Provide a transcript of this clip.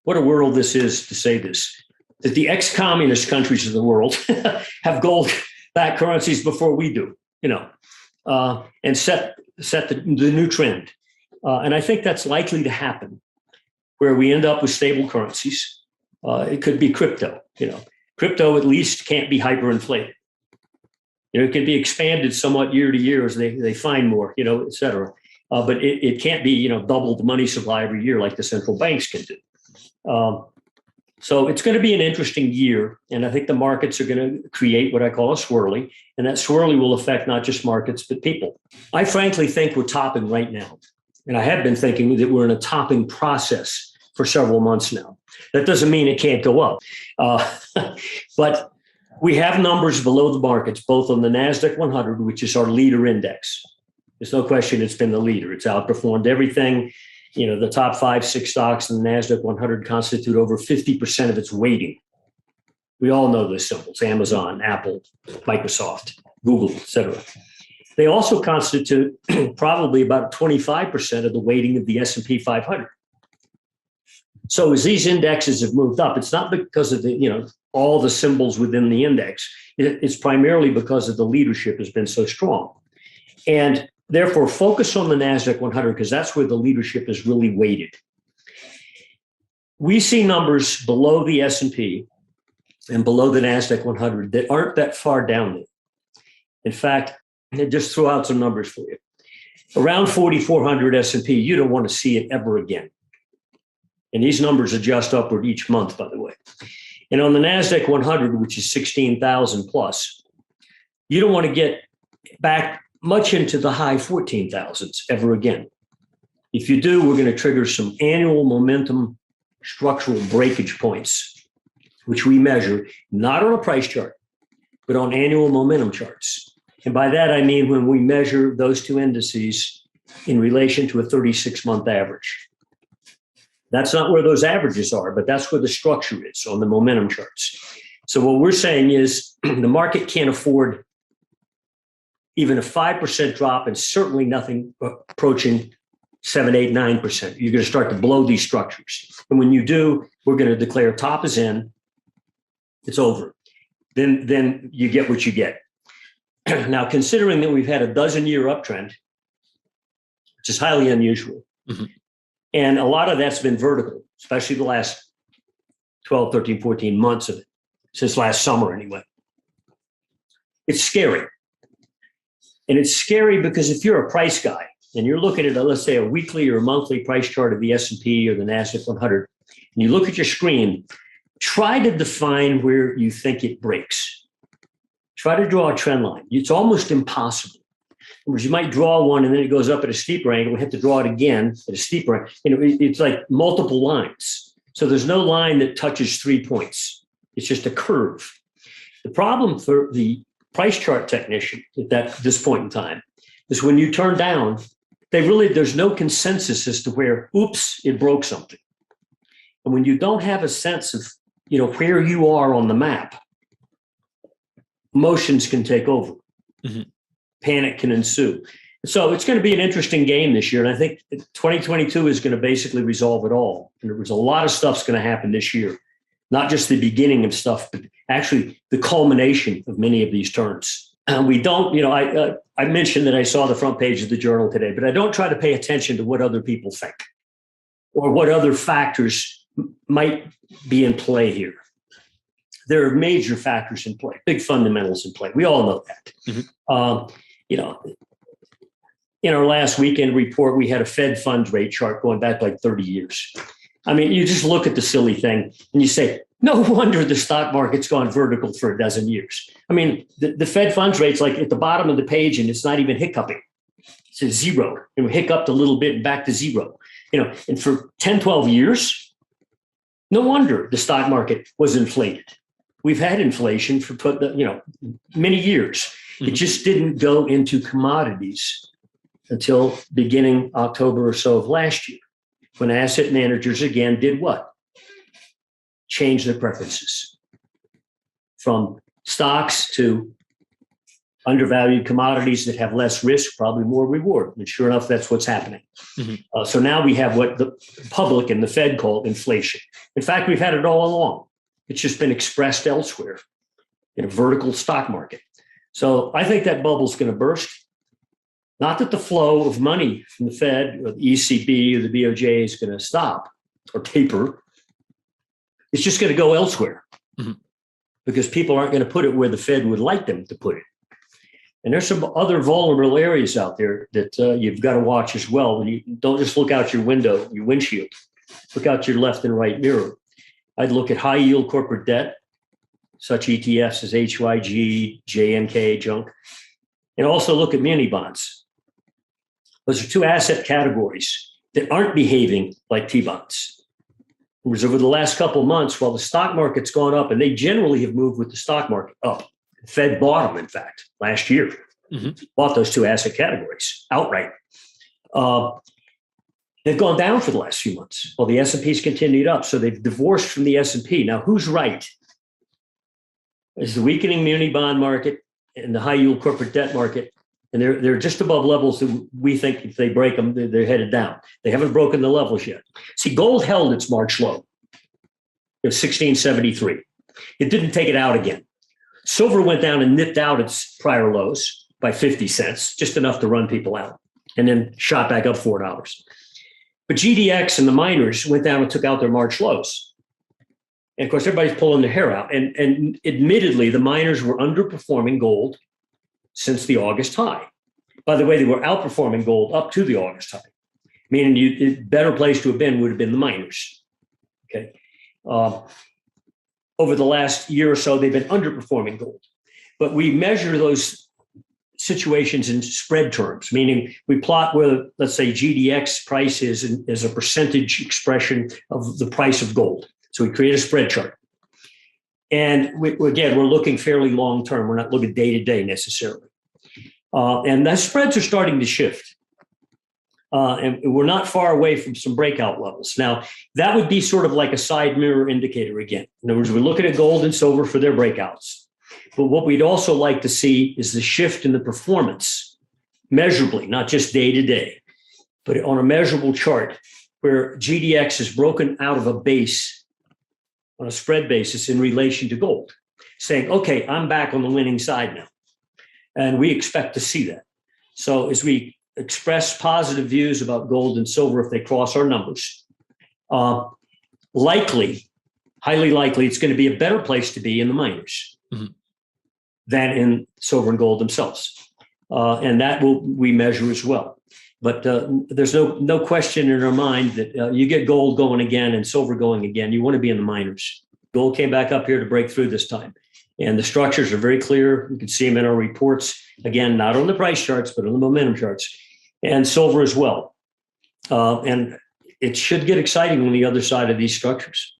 what a world this is to say this, that the ex-communist countries of the world have gold-backed currencies before we do, and set the new trend. And I think that's likely to happen, where we end up with stable currencies. It could be crypto. Crypto at least can't be hyperinflated. It can be expanded somewhat year to year as they find more, et cetera. But it can't be, double the money supply every year like the central banks can do. So it's going to be an interesting year. And I think the markets are going to create what I call a swirly. And that swirly will affect not just markets, but people. I frankly think we're topping right now. And I have been thinking that we're in a topping process for several months now. That doesn't mean it can't go up. But we have numbers below the markets, both on the NASDAQ 100, which is our leader index. There's no question it's been the leader. It's outperformed everything. The top 5-6 stocks in the NASDAQ 100 constitute over 50% of its weighting. We all know those symbols: Amazon, Apple, Microsoft, Google, et cetera. They also constitute probably about 25% of the weighting of the S&P 500. So as these indexes have moved up, it's not because of the, all the symbols within the index. It's primarily because of the leadership has been so strong. And therefore, focus on the NASDAQ 100 because that's where the leadership is really weighted. We see numbers below the S&P and below the NASDAQ 100 that aren't that far down there. In fact, I just throw out some numbers for you. Around 4,400 S&P, you don't want to see it ever again. And these numbers adjust upward each month, by the way. And on the NASDAQ 100, which is 16,000 plus, you don't want to get back much into the high 14,000s ever again. If you do, we're going to trigger some annual momentum structural breakage points, which we measure not on a price chart, but on annual momentum charts. And by that, I mean when we measure those two indices in relation to a 36-month average. That's not where those averages are, but that's where the structure is on the momentum charts. So what we're saying is the market can't afford even a 5% drop and certainly nothing approaching 7, 8, 9%. You're going to start to blow these structures. And when you do, we're going to declare top is in, it's over. Then you get what you get. Now, considering that we've had a dozen-year uptrend, which is highly unusual, and a lot of that's been vertical, especially the last 12, 13, 14 months of it, since last summer anyway. It's scary. And it's scary because if you're a price guy and you're looking at, let's say, a weekly or a monthly price chart of the S&P or the NASDAQ 100, and you look at your screen, try to define where you think it breaks. Try to draw a trend line. It's almost impossible. Whereas you might draw one and then it goes up at a steeper angle. We have to draw it again at a steeper angle. It's like multiple lines. So there's no line that touches 3 points. It's just a curve. The problem for the price chart technician at this point in time is when you turn down, there's no consensus as to where, oops, it broke something. And when you don't have a sense of, where you are on the map, emotions can take over. Panic can ensue. So it's going to be an interesting game this year. And I think 2022 is going to basically resolve it all. And there's a lot of stuff's going to happen this year, not just the beginning of stuff, but actually the culmination of many of these turns. We don't, I mentioned that I saw the front page of the Journal today, but I don't try to pay attention to what other people think or what other factors might be in play here. There are major factors in play, big fundamentals in play. We all know that. In our last weekend report, we had a Fed funds rate chart going back like 30 years. I mean, you just look at the silly thing and you say, no wonder the stock market's gone vertical for a dozen years. I mean, the Fed funds rate's like at the bottom of the page and it's not even hiccuping. It's a zero. And we hiccuped a little bit and back to zero. And for 10, 12 years, no wonder the stock market was inflated. We've had inflation for many years. It just didn't go into commodities until beginning October or so of last year, when asset managers again did what? Change their preferences from stocks to undervalued commodities that have less risk, probably more reward. And sure enough, that's what's happening. So now we have what the public and the Fed call inflation. In fact, we've had it all along. It's just been expressed elsewhere in a vertical stock market. So I think that bubble's going to burst. Not that the flow of money from the Fed or the ECB or the BOJ is going to stop or taper. It's just going to go elsewhere because people aren't going to put it where the Fed would like them to put it. And there's some other vulnerable areas out there that you've got to watch as well. You don't just look out your window, your windshield. Look out your left and right mirror. I'd look at high yield corporate debt, such ETFs as HYG, JNK, junk, and also look at muni bonds. Those are two asset categories that aren't behaving like T-bonds. Whereas over the last couple of months, while the stock market's gone up, and they generally have moved with the stock market up, the Fed bought them, in fact, last year. Bought those two asset categories outright. They've gone down for the last few months. Well, the S&P's continued up, so they've divorced from the S&P. Now, who's right? Is the weakening muni bond market and the high yield corporate debt market, and they're just above levels that we think if they break them, they're headed down. They haven't broken the levels yet. See, gold held its March low. It was 1673. It didn't take it out again. Silver went down and nipped out its prior lows by 50 cents, just enough to run people out, and then shot back up $4. But GDX and the miners went down and took out their March lows. And of course, everybody's pulling their hair out. And admittedly, the miners were underperforming gold since the August high. By the way, they were outperforming gold up to the August high, meaning a better place to have been would have been the miners. Okay. Over the last year or so, they've been underperforming gold. But we measure those situations in spread terms, meaning we plot where, let's say, GDX price is as a percentage expression of the price of gold. So we create a spread chart. And again, we're looking fairly long term. We're not looking day to day necessarily. And the spreads are starting to shift. And we're not far away from some breakout levels. Now, that would be sort of like a side mirror indicator again. In other words, we're looking at gold and silver for their breakouts. But what we'd also like to see is the shift in the performance measurably, not just day to day, but on a measurable chart where GDX is broken out of a base on a spread basis in relation to gold, saying, okay, I'm back on the winning side now. And we expect to see that. So as we express positive views about gold and silver, if they cross our numbers, highly likely, it's going to be a better place to be in the miners than in silver and gold themselves. And that we measure as well. But there's no question in our mind that you get gold going again and silver going again. You want to be in the miners. Gold came back up here to break through this time. And the structures are very clear. You can see them in our reports. Again, not on the price charts, but on the momentum charts. And silver as well. And it should get exciting on the other side of these structures.